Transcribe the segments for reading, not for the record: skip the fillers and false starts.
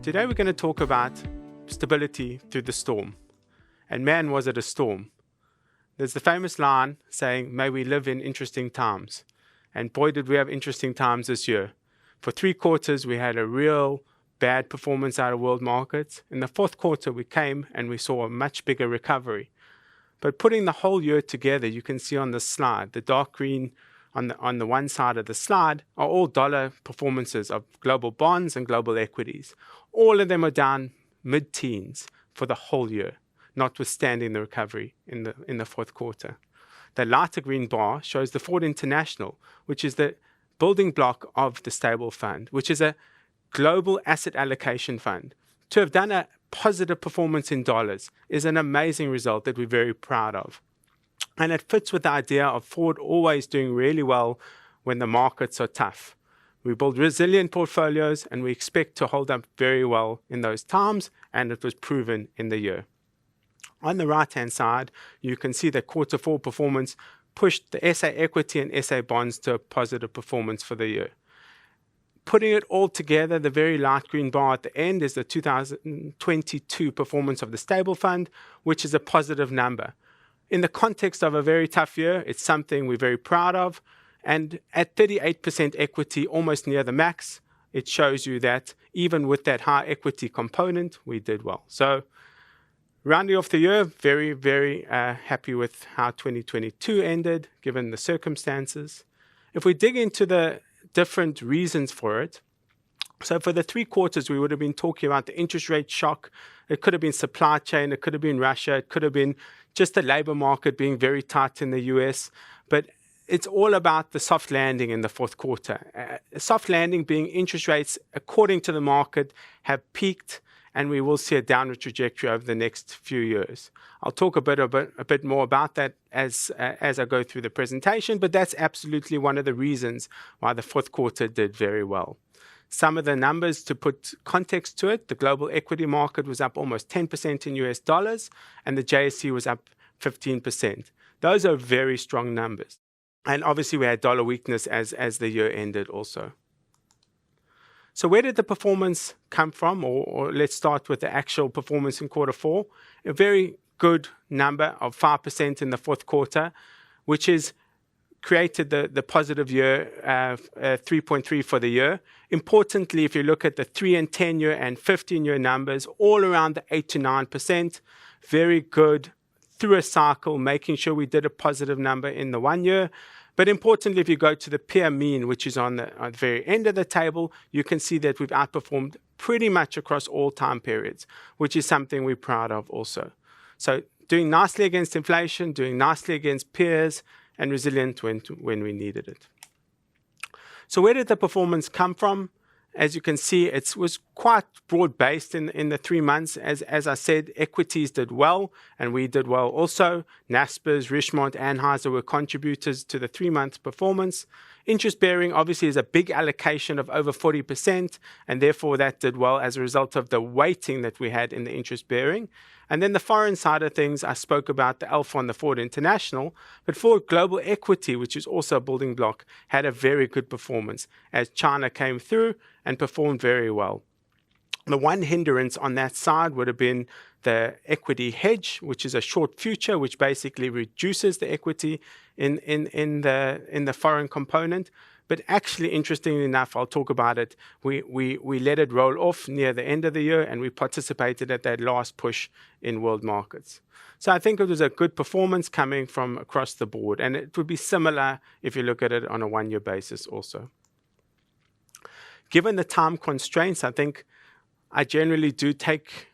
Today we're going to talk about stability through the storm. And man, was it a storm. There's the famous line saying, may we live in interesting times. And boy, did we have interesting times this year. For 3 quarters, we had a real bad performance out of world markets. In the 4th quarter, we came and we saw a much bigger recovery. But putting the whole year together, you can see on the slide, the dark green on the one side of the slide are all dollar performances of global bonds and global equities. All of them are down mid-teens for the whole year, notwithstanding the recovery in the 4th quarter. The lighter green bar shows the Foord International, which is the building block of the stable fund, which is a global asset allocation fund. To have done a positive performance in dollars is an amazing result that we're very proud of. And it fits with the idea of Foord always doing really well when the markets are tough. We build resilient portfolios and we expect to hold up very well in those times, and it was proven in the year. On the right-hand side, you can see that Q4 performance pushed the SA equity and SA bonds to a positive performance for the year. Putting it all together, the very light green bar at the end is the 2022 performance of the stable fund, which is a positive number. In the context of a very tough year, it's something we're very proud of. And at 38% equity, almost near the max, it shows you that even with that high equity component, we did well. So rounding off the year, very, very happy with how 2022 ended, given the circumstances. If we dig into the different reasons for it, so for the 3 quarters, we would have been talking about the interest rate shock. It could have been supply chain. It could have been Russia. It could have been just the labor market being very tight in the US. But it's all about the soft landing in the 4th quarter. Soft landing being interest rates, according to the market, have peaked, and we will see a downward trajectory over the next few years. I'll talk a bit more about that as I go through the presentation, but that's absolutely one of the reasons why the 4th quarter did very well. Some of the numbers to put context to it, the global equity market was up almost 10% in US dollars, and the JSE was up 15%. Those are very strong numbers. And obviously we had dollar weakness as the year ended also. So where did the performance come from? Or let's start with the actual performance in Q4. A very good number of 5% in the 4th quarter, which is created the positive year, 3.3 for the year. Importantly, if you look at the 3 and 10 year and 15 year numbers, all around the 8 to 9%, very good through a cycle, making sure we did a positive number in the 1 year. But importantly, if you go to the peer mean, which is on the very end of the table, you can see that we've outperformed pretty much across all time periods, which is something we're proud of also. So doing nicely against inflation, doing nicely against peers, and resilient when we needed it. So where did the performance come from? As you can see, it was quite broad-based in the 3 months. As I said, equities did well, and we did well also. Naspers, Richemont, Anheuser were contributors to the 3-month performance. Interest-bearing obviously is a big allocation of over 40%, and therefore that did well as a result of the weighting that we had in the interest-bearing. And then the foreign side of things, I spoke about the alpha on the Foord International, but Foord Global Equity, which is also a building block, had a very good performance as China came through and performed very well. The one hindrance on that side would have been the equity hedge, which is a short future, which basically reduces the equity in the foreign component. But actually, interestingly enough, I'll talk about it, we let it roll off near the end of the year, and we participated at that last push in world markets. So I think it was a good performance coming from across the board, and it would be similar if you look at it on a 1-year basis also. Given the time constraints, I think I generally do take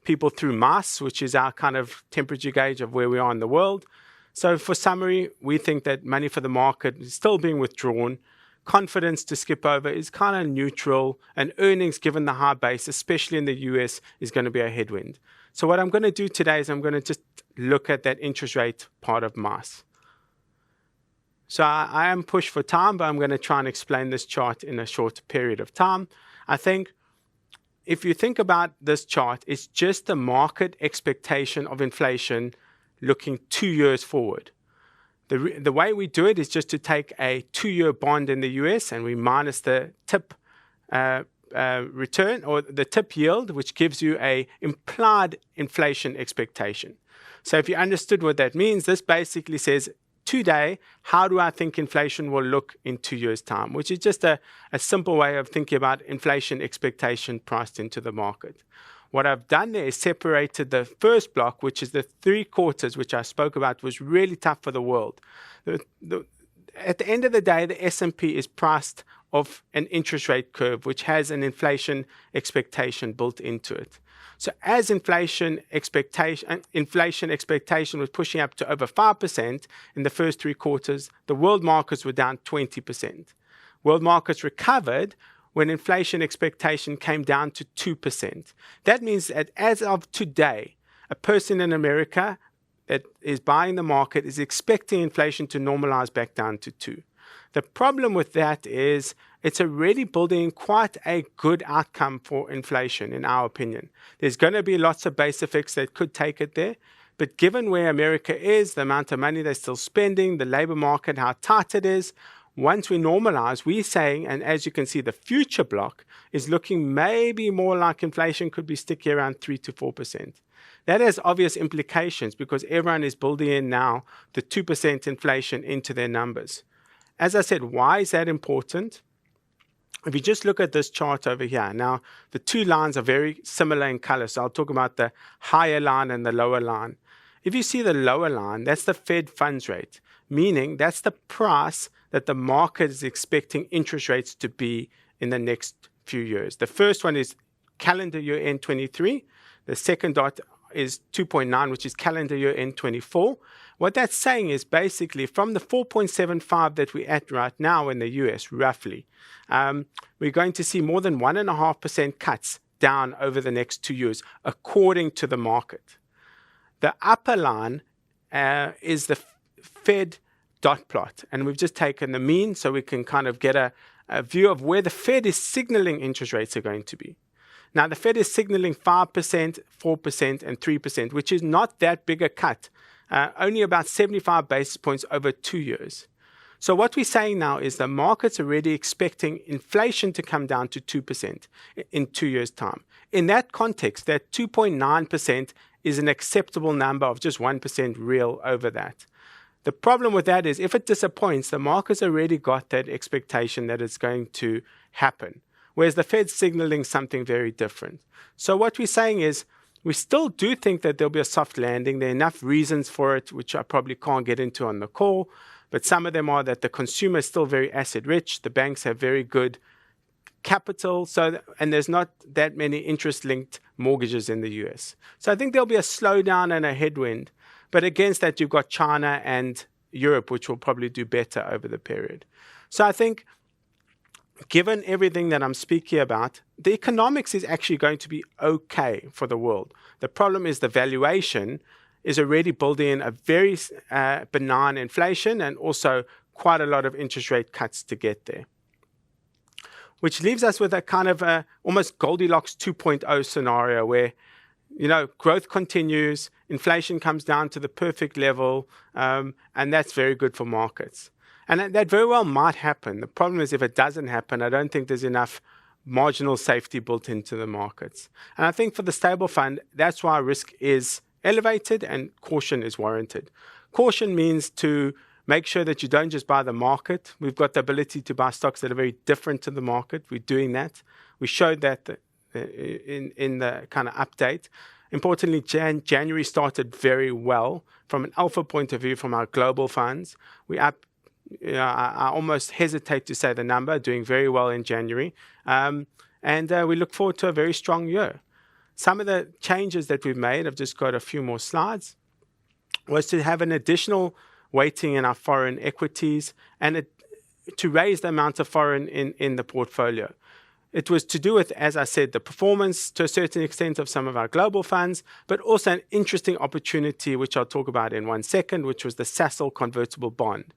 people through MICE, which is our kind of temperature gauge of where we are in the world. So for summary, we think that money for the market is still being withdrawn. Confidence to skip over is kind of neutral, and earnings, given the high base, especially in the US, is going to be a headwind. So what I'm going to do today is I'm going to just look at that interest rate part of MICE. So I am pushed for time, but I'm going to try and explain this chart in a short period of time. I think if you think about this chart, it's just the market expectation of inflation looking 2 years forward. The way we do it is just to take a 2-year bond in the US and we minus the tip return or the tip yield, which gives you a implied inflation expectation. So if you understood what that means, this basically says, today, how do I think inflation will look in 2 years' time, which is just a simple way of thinking about inflation expectation priced into the market. What I've done there is separated the first block, which is the 3 quarters, which I spoke about, was really tough for the world. At the end of the day, the S&P is priced off an interest rate curve, which has an inflation expectation built into it. So as inflation expectation was pushing up to over 5% in the first 3 quarters, the world markets were down 20%. World markets recovered when inflation expectation came down to 2%. That means that as of today, a person in America that is buying the market is expecting inflation to normalize back down to 2. The problem with that is it's already building quite a good outcome for inflation, in our opinion. There's going to be lots of base effects that could take it there, but given where America is, the amount of money they're still spending, the labor market, how tight it is, once we normalize, we're saying, and as you can see, the future block is looking maybe more like inflation could be sticky around 3 to 4%. That has obvious implications because everyone is building in now the 2% inflation into their numbers. As I said, why is that important? If you just look at this chart over here, now the 2 lines are very similar in color, so I'll talk about the higher line and the lower line. If you see the lower line, that's the Fed funds rate, meaning that's the price that the market is expecting interest rates to be in the next few years. The first one is calendar year end 23. The second dot is 2.9, which is calendar year end 24. What that's saying is basically from the 4.75 that we're at right now in the US, roughly, we're going to see more than 1.5% cuts down over the next 2 years, according to the market. The upper line is the Fed dot plot, and we've just taken the mean so we can kind of get a view of where the Fed is signaling interest rates are going to be. Now, the Fed is signaling 5%, 4%, and 3%, which is not that big a cut, only about 75 basis points over 2 years. So what we're saying now is the market's already expecting inflation to come down to 2% in 2 years' time. In that context, that 2.9% is an acceptable number of just 1% real over that. The problem with that is if it disappoints, the market's already got that expectation that it's going to happen, whereas the Fed's signaling something very different. So what we're saying is we still do think that there'll be a soft landing. There are enough reasons for it, which I probably can't get into on the call, but some of them are that the consumer is still very asset rich. The banks have very good capital, and there's not that many interest-linked mortgages in the US. So I think there'll be a slowdown and a headwind. But against that, you've got China and Europe, which will probably do better over the period. So I think given everything that I'm speaking about, the economics is actually going to be okay for the world. The problem is the valuation is already building in a very benign inflation and also quite a lot of interest rate cuts to get there. Which leaves us with a kind of almost Goldilocks 2.0 scenario where, growth continues, inflation comes down to the perfect level, and that's very good for markets. And that very well might happen. The problem is if it doesn't happen, I don't think there's enough marginal safety built into the markets. And I think for the stable fund, that's why risk is elevated and caution is warranted. Caution means to make sure that you don't just buy the market. We've got the ability to buy stocks that are very different to the market. We're doing that. We showed that in the kind of update. Importantly, January started very well from an alpha point of view from our global funds. We up, I almost hesitate to say the number, doing very well in January. And we look forward to a very strong year. Some of the changes that we've made, I've just got a few more slides, was to have an additional weighting in our foreign equities and to raise the amount of foreign in the portfolio. It was to do with, as I said, the performance to a certain extent of some of our global funds, but also an interesting opportunity, which I'll talk about in 1 second, which was the Sasol convertible bond.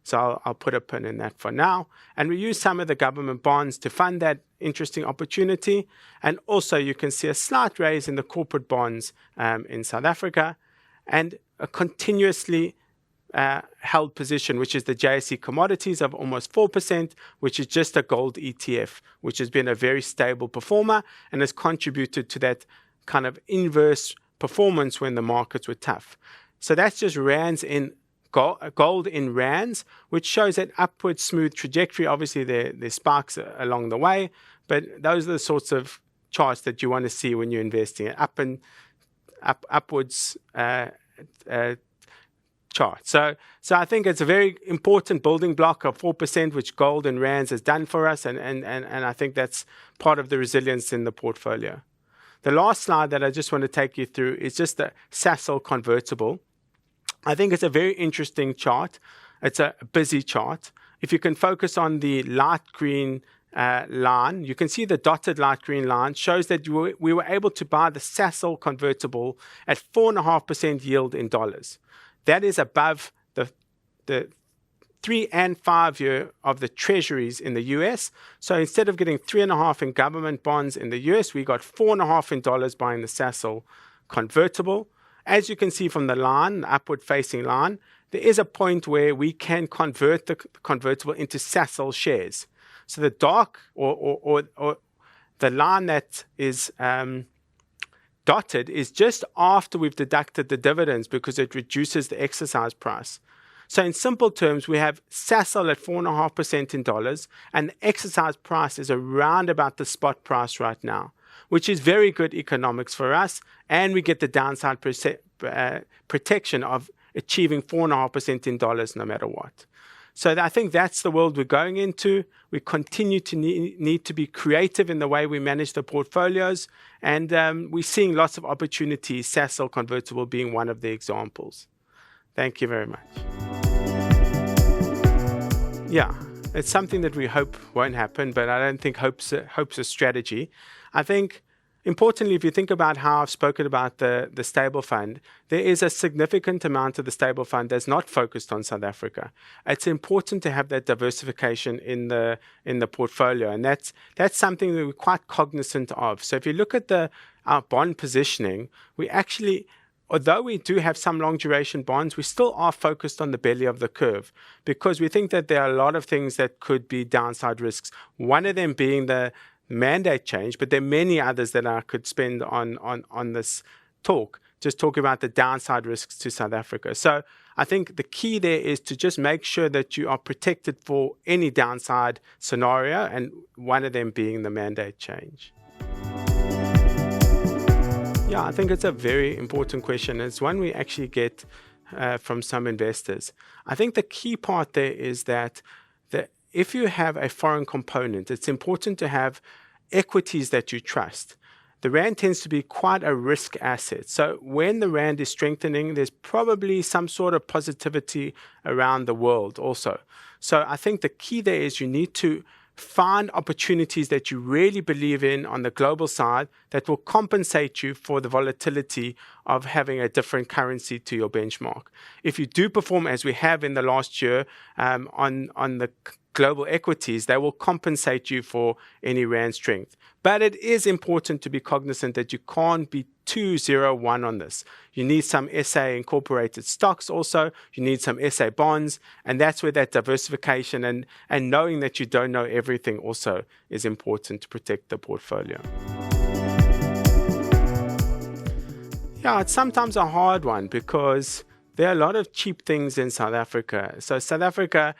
So I'll put a pin in that for now. And we use some of the government bonds to fund that interesting opportunity. And also you can see a slight raise in the corporate bonds in South Africa and a continuously held position, which is the JSE commodities of almost 4%, which is just a gold ETF, which has been a very stable performer and has contributed to that kind of inverse performance when the markets were tough. So that's just rands in gold in rands, which shows that upward smooth trajectory. Obviously, there's sparks along the way, but those are the sorts of charts that you want to see when you're investing. Upwards chart. So I think it's a very important building block of 4%, which gold and rands has done for us, and I think that's part of the resilience in the portfolio. The last slide that I just want to take you through is just the Sasol convertible. I think it's a very interesting chart. It's a busy chart. If you can focus on the light green line, you can see the dotted light green line shows that we were able to buy the Sasol convertible at 4.5% yield in dollars. That is above the 3 and 5 year of the treasuries in the US. So instead of getting 3.5 in government bonds in the US, we got 4.5 in dollars buying the Sasol convertible. As you can see from the line, the upward facing line, there is a point where we can convert the convertible into Sasol shares. So the dark or the line that is dotted is just after we've deducted the dividends because it reduces the exercise price. So in simple terms, we have Sasol at 4.5% in dollars, and the exercise price is around about the spot price right now, which is very good economics for us, and we get the downside protection of achieving 4.5% in dollars no matter what. So I think that's the world we're going into. We continue to need to be creative in the way we manage the portfolios, and we're seeing lots of opportunities, Sasol convertible being one of the examples. Thank you very much. Yeah, it's something that we hope won't happen, but I don't think hope's a strategy. I think, importantly, if you think about how I've spoken about the stable fund, there is a significant amount of the stable fund that's not focused on South Africa. It's important to have that diversification in the portfolio, and that's something that we're quite cognizant of. So if you look at our bond positioning, we actually, although we do have some long duration bonds, we still are focused on the belly of the curve because we think that there are a lot of things that could be downside risks. One of them being the mandate change, but there are many others that I could spend on this talk, just talking about the downside risks to South Africa. So I think the key there is to just make sure that you are protected for any downside scenario, and one of them being the mandate change. Yeah, I think it's a very important question. It's one we actually get from some investors. I think the key part there is that if you have a foreign component, it's important to have equities that you trust. The rand tends to be quite a risk asset. So when the rand is strengthening, there's probably some sort of positivity around the world also. So I think the key there is you need to find opportunities that you really believe in on the global side that will compensate you for the volatility of having a different currency to your benchmark. If you do perform as we have in the last year on the global equities, they will compensate you for any rand strength. But it is important to be cognizant that you can't be too 0-1 on this. You need some SA incorporated stocks also. You need some SA bonds. And that's where that diversification and knowing that you don't know everything also is important to protect the portfolio. Yeah, it's sometimes a hard one because there are a lot of cheap things in South Africa. So South Africa,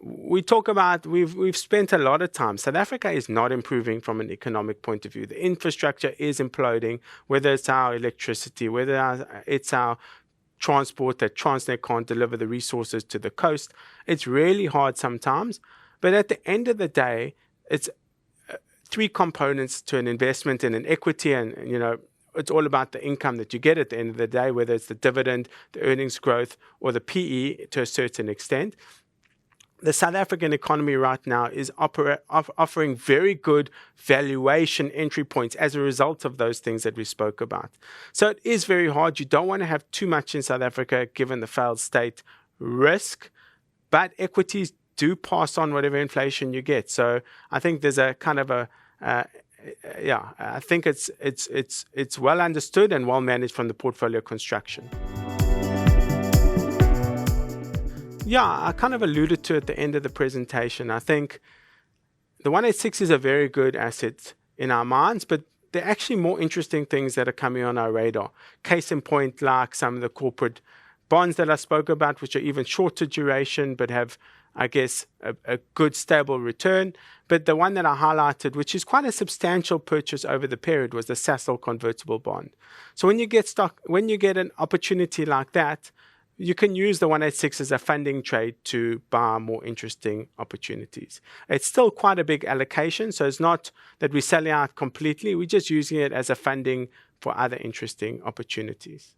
we talk about, we've spent a lot of time. South Africa is not improving from an economic point of view. The infrastructure is imploding, whether it's our electricity, whether it's our transport that Transnet can't deliver the resources to the coast. It's really hard sometimes. But at the end of the day, it's three components to an investment in an equity, and it's all about the income that you get at the end of the day, whether it's the dividend, the earnings growth, or the PE to a certain extent. The South African economy right now is offering very good valuation entry points as a result of those things that we spoke about. So it is very hard. You don't want to have too much in South Africa given the failed state risk, but equities do pass on whatever inflation you get. So I think there's a kind of I think it's well understood and well managed from the portfolio construction. Yeah, I kind of alluded to at the end of the presentation. I think the 186 is a very good asset in our minds, but there are actually more interesting things that are coming on our radar. Case in point, like some of the corporate bonds that I spoke about, which are even shorter duration, but have, I guess, a good stable return. But the one that I highlighted, which is quite a substantial purchase over the period, was the Sasol convertible bond. So when you get an opportunity like that, you can use the 186 as a funding trade to buy more interesting opportunities. It's still quite a big allocation, so it's not that we're selling out completely. We're just using it as a funding for other interesting opportunities.